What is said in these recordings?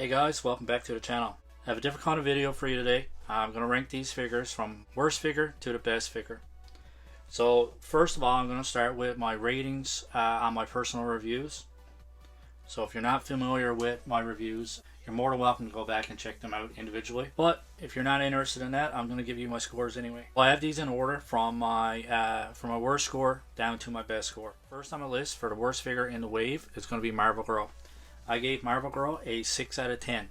Hey guys, welcome back to the channel. I have a different kind of video for you today. I'm going to rank these figures from worst figure to the best figure. So first of all, I'm going to start with my ratings on my personal reviews. So if you're not familiar with my reviews, you're more than welcome to go back and check them out individually. But if you're not interested in that, I'm going to give you my scores anyway. Well, I have these in order from my worst score down to my best score. First on the list for the worst figure in the wave is going to be Marvel Girl. I gave Marvel Girl a 6 out of 10.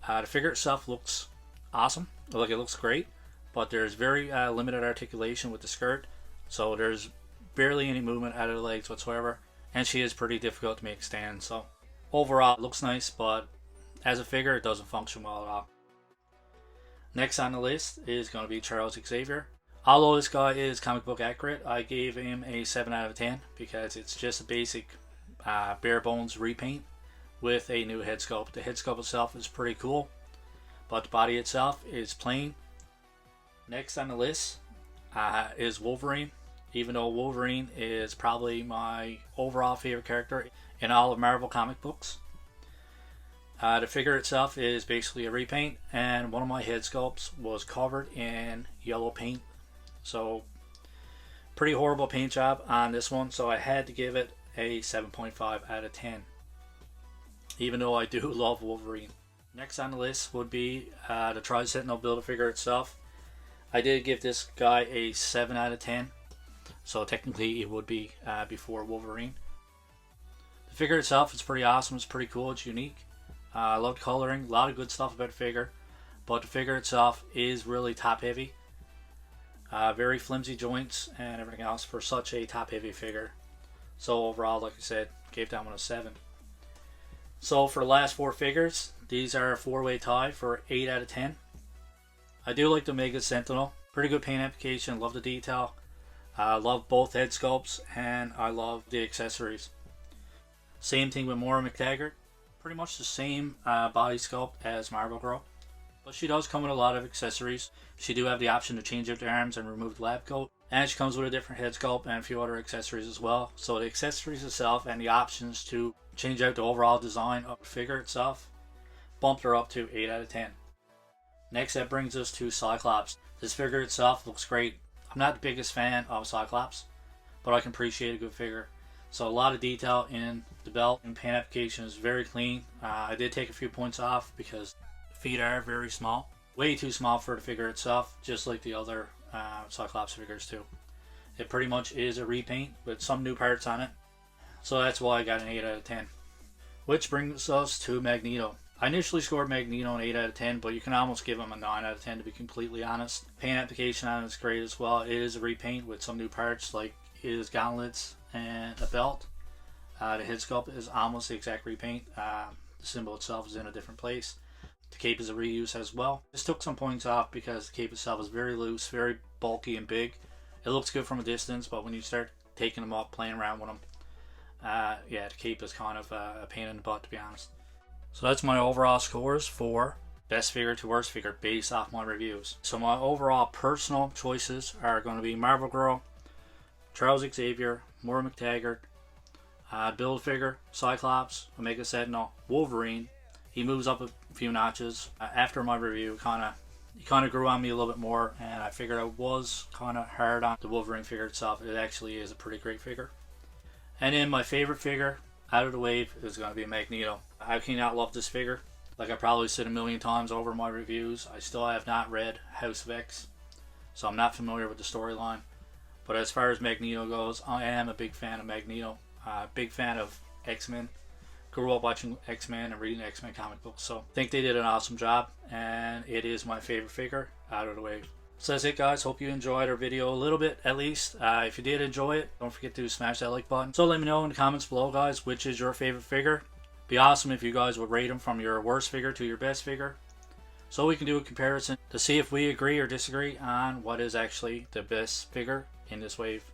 The figure itself looks awesome. Like, it looks great, but there's very limited articulation with the skirt, so there's barely any movement out of the legs whatsoever, and she is pretty difficult to make stand. So overall, it looks nice, but as a figure, it doesn't function well at all. Next on the list is going to be Charles Xavier. Although this guy is comic book accurate, I gave him a 7 out of 10 because it's just a basic bare bones repaint with a new head sculpt. The head sculpt itself is pretty cool, but the body itself is plain. Next on the list is Wolverine. Even though Wolverine is probably my overall favorite character in all of Marvel comic books, the figure itself is basically a repaint, and one of my head sculpts was covered in yellow paint. So pretty horrible paint job on this one, so I had to give it a 7.5 out of 10. Even though I do love Wolverine. Next on the list would be the Tri-Sentinel Build-A-Figure itself. I did give this guy a 7 out of 10. So technically it would be before Wolverine. The figure itself is pretty awesome. It's pretty cool. It's unique. I love coloring. A lot of good stuff about the figure. But the figure itself is really top heavy. Very flimsy joints and everything else for such a top heavy figure. So overall, like I said, gave that one a 7. So for the last 4 figures, these are a 4-way tie for 8 out of 10. I do like the Mega Sentinel. Pretty good paint application. Love the detail. I love both head sculpts, and I love the accessories. Same thing with Maura McTaggart. Pretty much the same body sculpt as Marvel Girl, but she does come with a lot of accessories. She do have the option to change out the arms and remove the lab coat, and she comes with a different head sculpt and a few other accessories as well. So the accessories itself and the options to change out the overall design of the figure itself bumped her up to 8 out of 10. Next, that brings us to Cyclops. This figure itself looks great. I'm not the biggest fan of Cyclops, but I can appreciate a good figure. So a lot of detail in the belt and paint application is very clean. I did take a few points off because the feet are very small. Way too small for the figure itself, just like the other Cyclops figures too. It pretty much is a repaint with some new parts on it. So that's why I got an 8 out of 10. Which brings us to Magneto. I initially scored Magneto an 8 out of 10, but you can almost give him a 9 out of 10 to be completely honest. Paint application on it is great as well. It is a repaint with some new parts like his gauntlets and a belt. The head sculpt is almost the exact repaint. The symbol itself is in a different place. The cape is a reuse as well. This took some points off because the cape itself is very loose, very bulky and big. It looks good from a distance, but when you start taking them up, playing around with them, yeah, the cape is kind of a pain in the butt, to be honest. So that's my overall scores for best figure to worst figure based off my reviews. So my overall personal choices are going to be Marvel Girl, Charles Xavier, Maura McTaggart, Build-A-Figure, Cyclops, Omega Sentinel, Wolverine. He moves up a few notches. After my review, he kind of grew on me a little bit more, and I figured I was kind of hard on the Wolverine figure itself. It actually is a pretty great figure. And then my favorite figure out of the wave is going to be Magneto. I cannot love this figure. Like I probably said a million times over my reviews, I still have not read House of X, so I'm not familiar with the storyline. But as far as Magneto goes, I am a big fan of Magneto. Big fan of Xmen. Grew up watching Xmen and reading Xmen comic books, so I think they did an awesome job, and it is my favorite figure out of the wave. So that's it, guys. Hope you enjoyed our video a little bit at least. If you did enjoy it, don't forget to smash that like button. So let me know in the comments below, guys, which is your favorite figure. Be awesome if you guys would rate them from your worst figure to your best figure, so we can do a comparison to see if we agree or disagree on what is actually the best figure in this wave.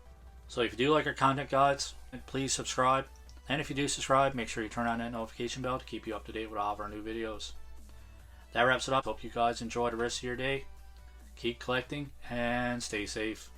So if you do like our content, guys, please subscribe. And if you do subscribe, make sure you turn on that notification bell to keep you up to date with all of our new videos. That wraps it up. Hope you guys enjoy the rest of your day. Keep collecting and stay safe.